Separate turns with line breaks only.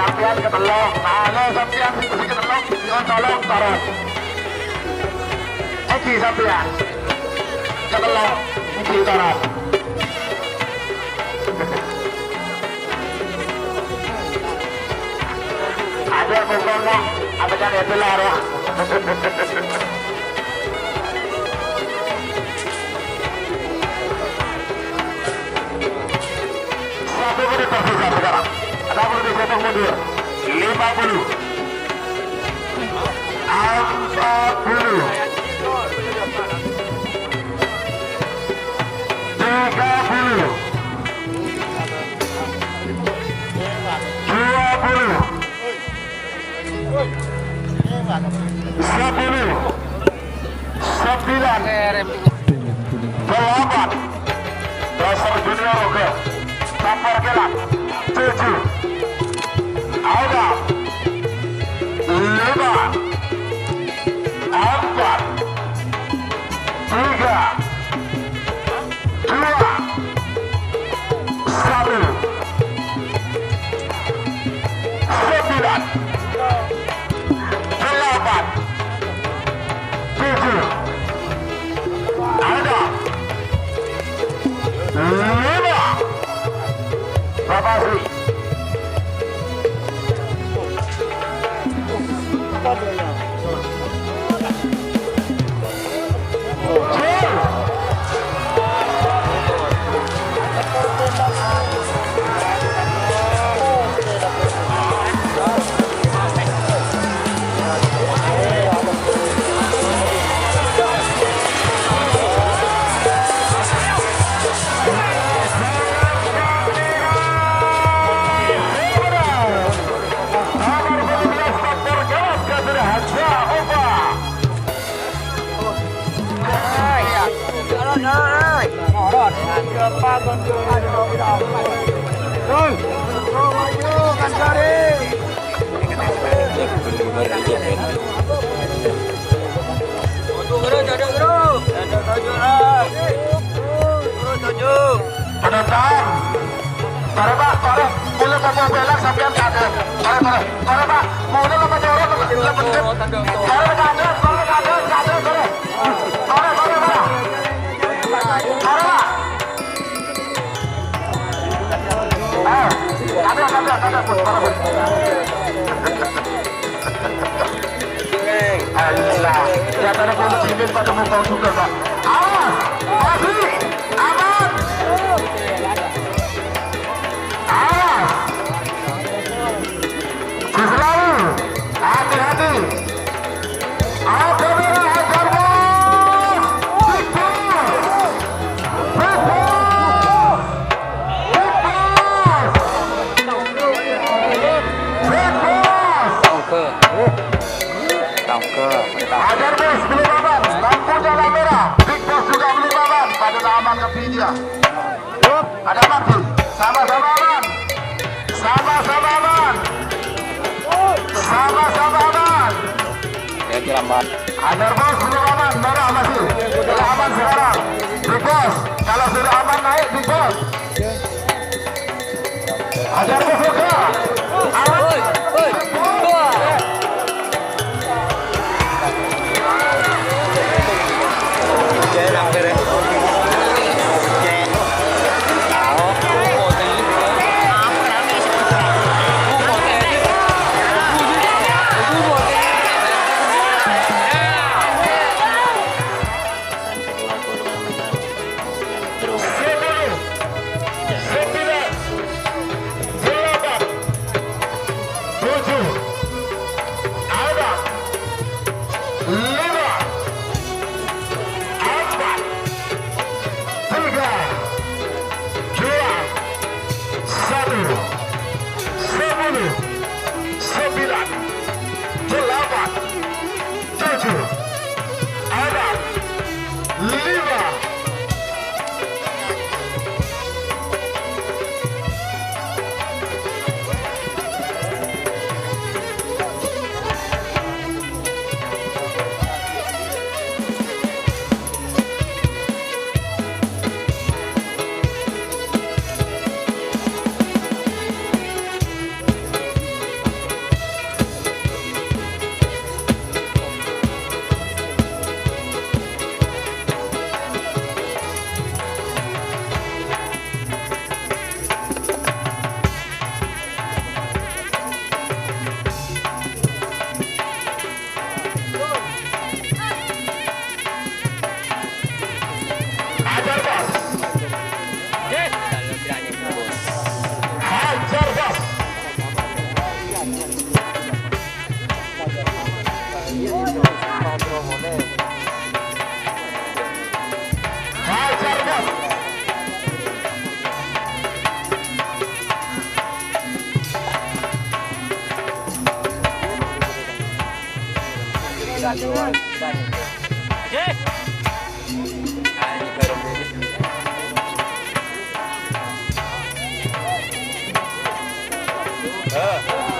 sampean ketelok. Halo sampean sing ketelok nyuwun tolong torot. Iki sampean. Ketelok iki torot. Ada pokoknya apa kan itu lah ya. Satu menit tersisa sekarang. Ada perlu dihitung mundur. 50, 40, 30, 20, 10, 9, 8, dasar junior oke, tapar kelat, 7, ada, 5, 4, 3, 2, 1, 9, 8, 7, ada 5. Bapak Sri. Penonton, sore Pak, sore, mulai mau belak sampean kader, sore, Pak, mulai mau jorok, sore kader, sore, Alhamdulillah, kelihatan aku lebih pada muka juga Pak. Awas, masih, aman. Awas. Selalu, hati-hati. Ada merah, ajar bos. Ajar bos belum aman, lampunya lah merah. Big Boss juga belum aman, pada aman ke dia. Ada mati, sama-sama aman, sama-sama aman, sama-sama aman. Ajar bos belum aman, merah masih, sudah aman sekarang. Big Boss, kalau sudah aman naik Big Boss. Ajar bos juga, aman.
Hah?